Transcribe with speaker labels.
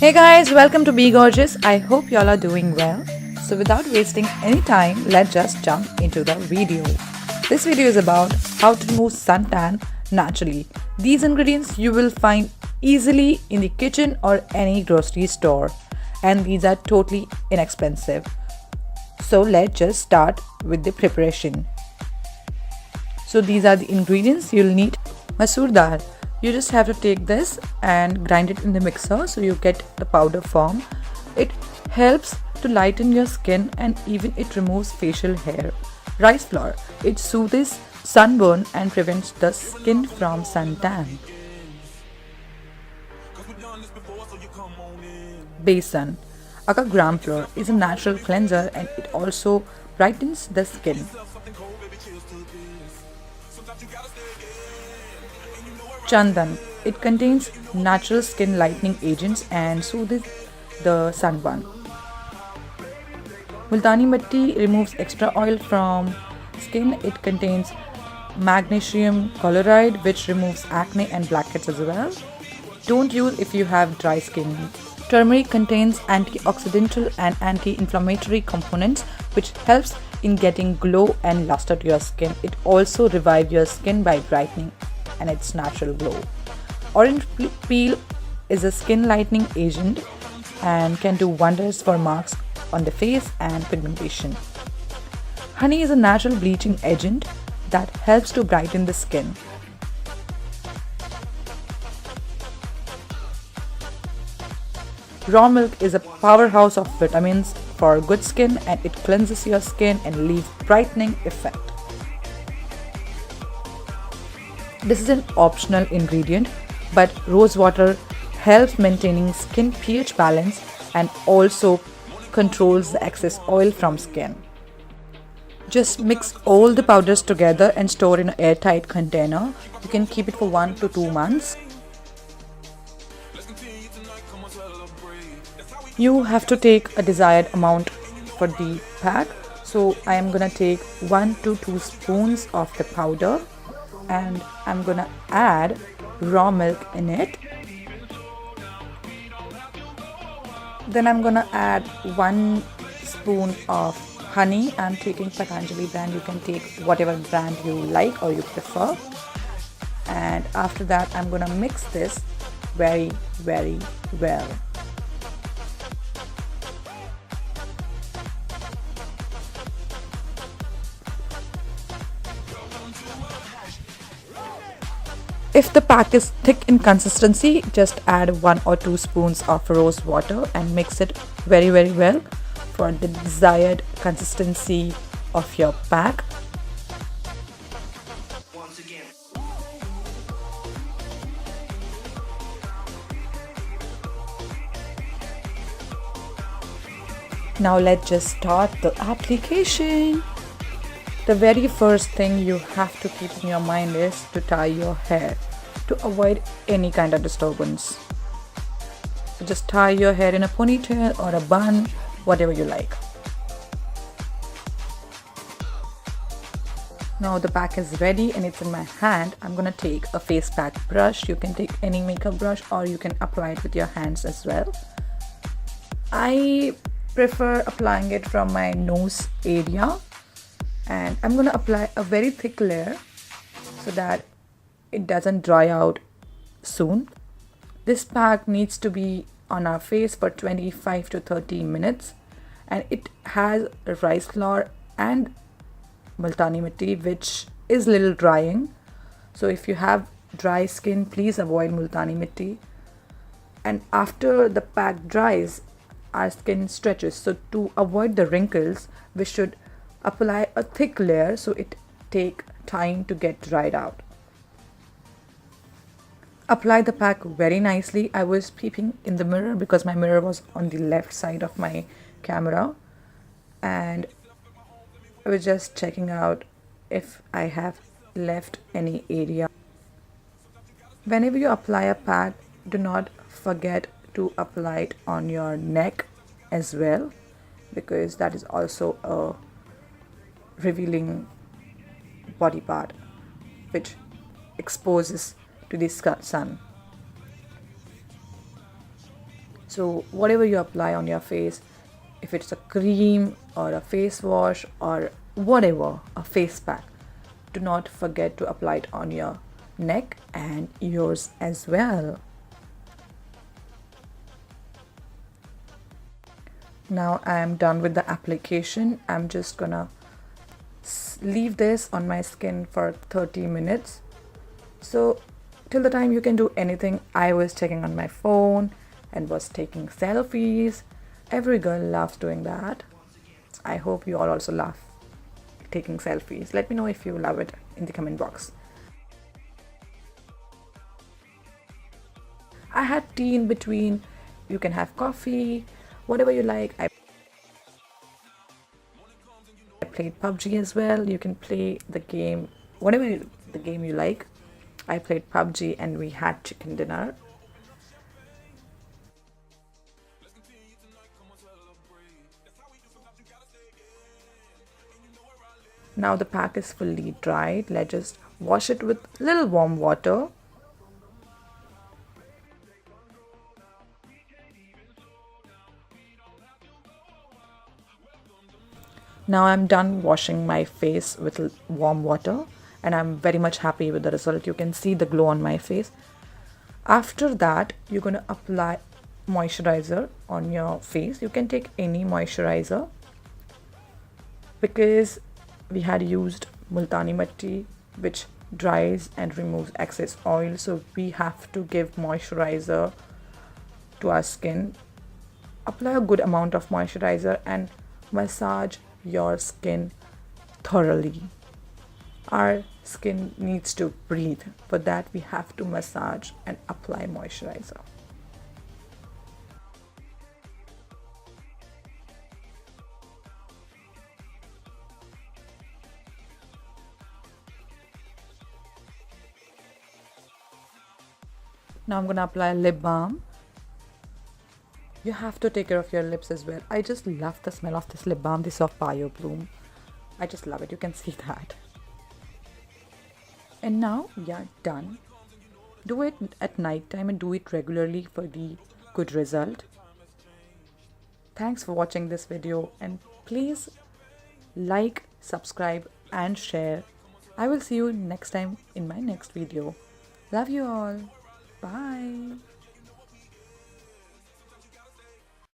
Speaker 1: Hey guys, welcome to Be Gorgeous. I hope y'all are doing well. So without wasting any time, let's just jump into the video. This video is about how to remove suntan naturally. These ingredients you will find easily in the kitchen or any grocery store, and these are totally inexpensive. So let's just start with the preparation. So these are the ingredients you'll need. Masoor dal. You just have to take this and grind it in the mixer so you get the powder form. It helps to lighten your skin and even it removes facial hair. Rice flour. It soothes sunburn and prevents the skin from suntan. Besan. Gram flour is a natural cleanser and it also brightens the skin. Chandan. It contains natural skin lightening agents and soothes the sunburn. Multani Mitti removes extra oil from skin. It contains magnesium chloride which removes acne and blackheads as well. Don't use if you have dry skin. Turmeric contains antioxidant and anti-inflammatory components which helps in getting glow and luster to your skin. It also revives your skin by brightening and its natural glow. Orange peel is a skin lightening agent and can do wonders for marks on the face and pigmentation. Honey is a natural bleaching agent that helps to brighten the skin. Raw milk is a powerhouse of vitamins for good skin and it cleanses your skin and leaves brightening effect. This is an optional ingredient, but rose water helps maintaining skin pH balance and also controls the excess oil from skin. Just mix all the powders together and store in an airtight container. You can keep it for 1 to 2 months. You have to take a desired amount for the pack. So I am gonna take 1 to 2 spoons of the powder and I'm gonna add raw milk in it. Then I'm gonna add 1 spoon of honey. I'm taking Patanjali brand. You can take whatever brand you like or you prefer. And after that, I'm gonna mix this very well. If the pack is thick in consistency, just add 1 or 2 spoons of rose water and mix it very well for the desired consistency of your pack. Now let's just start the application. The very first thing you have to keep in your mind is to tie your hair to avoid any kind of disturbance. So just tie your hair in a ponytail or a bun, whatever you like. Now the pack is ready and it's in my hand. I'm gonna take a face pack brush. You can take any makeup brush or you can apply it with your hands as well. I prefer applying it from my nose area. And I'm going to apply a very thick layer so that it doesn't dry out soon. This pack needs to be on our face for 25 to 30 minutes and it has rice flour and Multani Mitti which is a little drying. So if you have dry skin, please avoid Multani Mitti. And after the pack dries, our skin stretches. So to avoid the wrinkles, we should apply a thick layer so it take time to get dried out. Apply the pack very nicely. I was peeping in the mirror because my mirror was on the left side of my camera and I was just checking out if I have left any area. Whenever you apply a pack, do not forget to apply it on your neck as well because that is also a revealing body part which exposes to the sun. So whatever you apply on your face, if it's a cream or a face wash or whatever, a face pack, do not forget to apply it on your neck and ears as well. Now I am done with the application. I'm just gonna leave this on my skin for 30 minutes. So till the time you can do anything, I was checking on my phone and was taking selfies. Every girl loves doing that. I hope you all also love taking selfies. Let me know if you love it in the comment box. I had tea in between. You can have coffee, whatever you like. I played PUBG as well. You can play the game, whatever the game you like. I played PUBG and we had chicken dinner. Now the pack is fully dried. Let's just wash it with little warm water. Now I'm done washing my face with warm water and I'm very much happy with the result. You can see the glow on my face. After that, you're going to apply moisturizer on your face. You can take any moisturizer because we had used MULTANI MITTI, which dries and removes excess oil. So we have to give moisturizer to our skin. Apply a good amount of moisturizer and massage your skin thoroughly. Our skin needs to breathe. For that, we have to massage and apply moisturizer. Now I'm gonna apply lip balm. You have to take care of your lips as well. I just love the smell of this lip balm, this of Bio Bloom. I just love it, you can see that. And now we are done. Do it at night time and do it regularly for the good result. Thanks for watching this video and please like, subscribe and share. I will see you next time in my next video. Love you all. Bye.